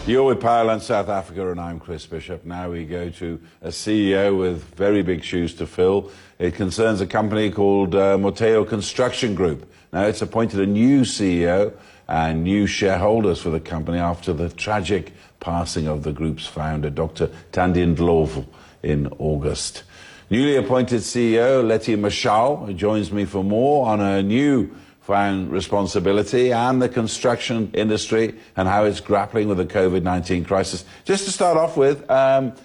You're with Powerland South Africa and I'm Chris Bishop. Now we go to a CEO with very big shoes to fill. It concerns a company called Motheo Construction Group. Now it's appointed a new CEO and new shareholders for the company after the tragic passing of the group's founder, Dr Thandi Ndlovu, in August. Newly appointed CEO Lettie Mashau joins me for more on her new found responsibility and the construction industry and how it's grappling with the COVID-19 crisis. Just to start off with,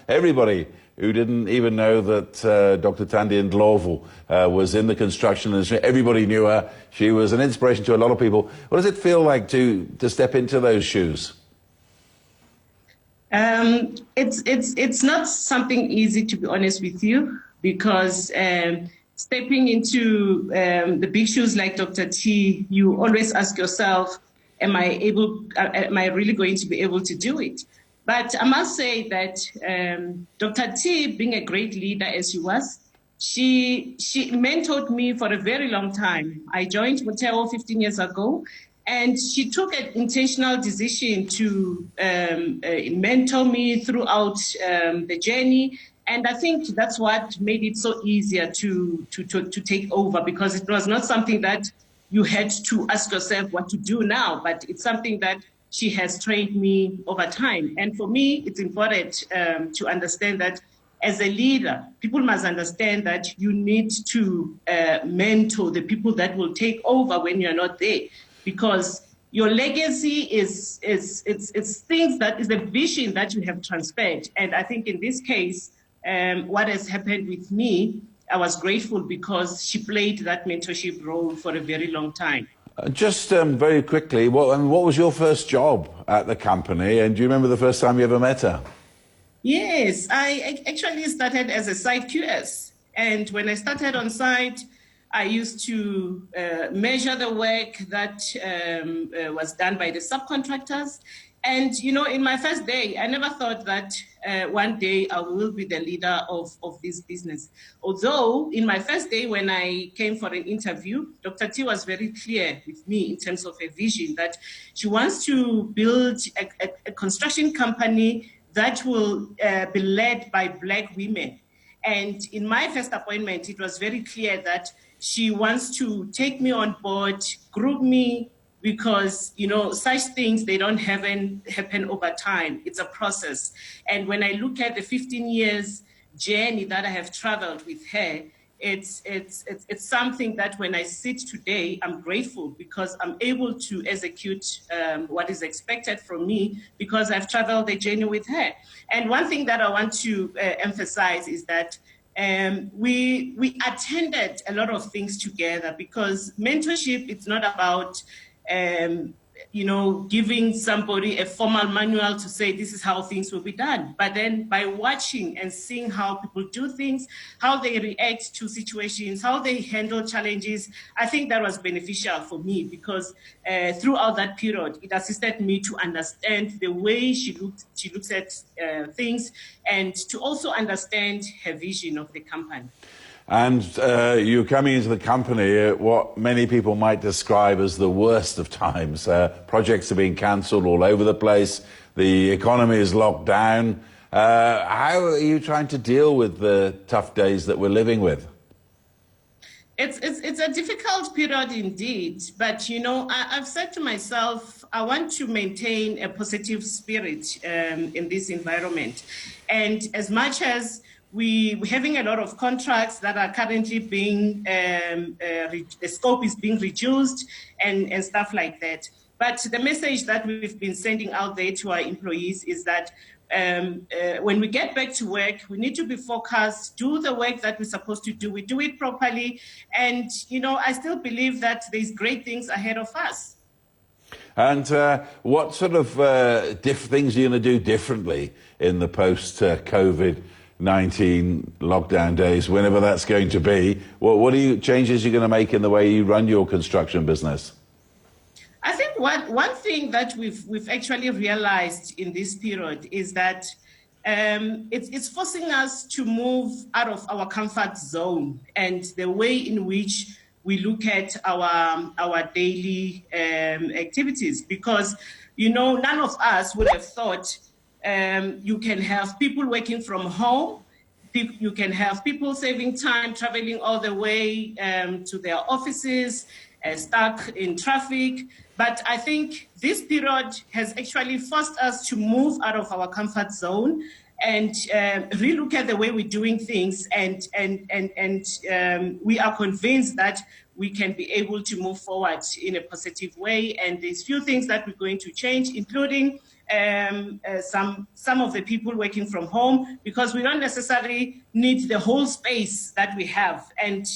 everybody who didn't even know that Dr Thandi Ndlovu was in the construction industry, everybody knew her. She was an inspiration to a lot of people. What does it feel like to step into those shoes? It's not something easy, to be honest with you, because stepping into the big shoes like Dr. T, you always ask yourself, am I really going to be able to do it? But I must say that Dr. T, being a great leader as she was, she mentored me for a very long time. I joined Motheo 15 years ago, and she took an intentional decision to mentor me throughout the journey. And I think that's what made it so easier to take over, because it was not something that you had to ask yourself what to do now, but it's something that she has trained me over time. And for me, it's important to understand that as a leader, people must understand that you need to mentor the people that will take over when you're not there, because your legacy is things that is the vision that you have transferred. And I think in this case, what has happened with me, I was grateful because she played that mentorship role for a very long time. Just very quickly, what was your first job at the company, and do you remember the first time you ever met her? Yes, I actually started as a site QS, and when I started on site, I used to measure the work that was done by the subcontractors. And, you know, in my first day, I never thought that one day I will be the leader of this business. Although in my first day when I came for an interview, Dr. T was very clear with me in terms of a vision that she wants to build a construction company that will be led by Black women. And in my first appointment, it was very clear that she wants to take me on board, group me, because, you know, such things, they don't happen over time. It's a process. And when I look at the 15 years journey that I have traveled with her, it's something that when I sit today, I'm grateful because I'm able to execute what is expected from me because I've traveled the journey with her. And one thing that I want to emphasize is that we attended a lot of things together, because mentorship, it's not about you know, giving somebody a formal manual to say this is how things will be done. But then by watching and seeing how people do things, how they react to situations, how they handle challenges, I think that was beneficial for me, because throughout that period, it assisted me to understand the way she looks at things, and to also understand her vision of the company. And you're coming into the company at what many people might describe as the worst of times. Projects are being cancelled all over the place. The economy is locked down. How are you trying to deal with the tough days that we're living with? It's a difficult period indeed. But, you know, I've said to myself, I want to maintain a positive spirit in this environment. And as much as we're having a lot of contracts that are currently being, the scope is being reduced and stuff like that. But the message that we've been sending out there to our employees is that when we get back to work, we need to be focused, do the work that we're supposed to do. We do it properly. And, you know, I still believe that there's great things ahead of us. And what sort of things are you going to do differently in the post-COVID-19 lockdown days, whenever that's going to be? What changes you're going to make in the way you run your construction business? I think one thing that we've actually realized in this period is that it's forcing us to move out of our comfort zone, and the way in which we look at our daily activities, because, none of us would have thought you can have people working from home. You can have people saving time, traveling all the way to their offices, stuck in traffic. But I think this period has actually forced us to move out of our comfort zone and relook at the way we're doing things. And we are convinced that we can be able to move forward in a positive way. And there's few things that we're going to change, including some of the people working from home, because we don't necessarily need the whole space that we have. And,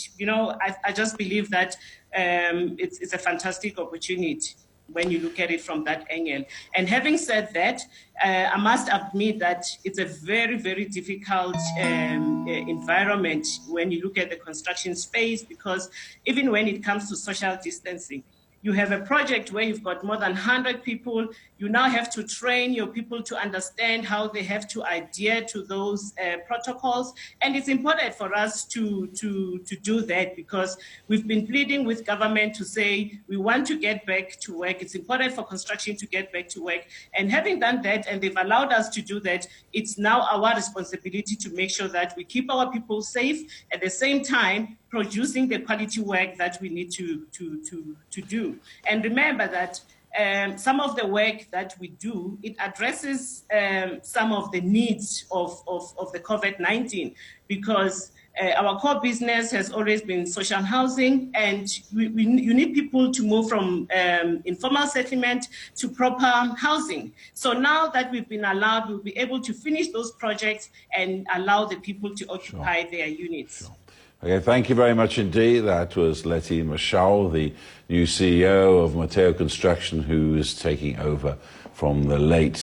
I just believe that it's a fantastic opportunity when you look at it from that angle. And having said that, I must admit that it's a very, very difficult environment when you look at the construction space, because even when it comes to social distancing, you have a project where you've got more than 100 people. You now have to train your people to understand how they have to adhere to those protocols. And it's important for us to do that, because we've been pleading with government to say we want to get back to work. It's important for construction to get back to work. And having done that, and they've allowed us to do that, it's now our responsibility to make sure that we keep our people safe, at the same time producing the quality work that we need to do. And remember that some of the work that we do, it addresses some of the needs of the COVID-19, because our core business has always been social housing, and you need people to move from informal settlement to proper housing. So now that we've been allowed, we'll be able to finish those projects and allow the people to occupy their units. Sure. Okay, thank you very much indeed. That was Lettie Mashau, the new CEO of Motheo Construction, who is taking over from the late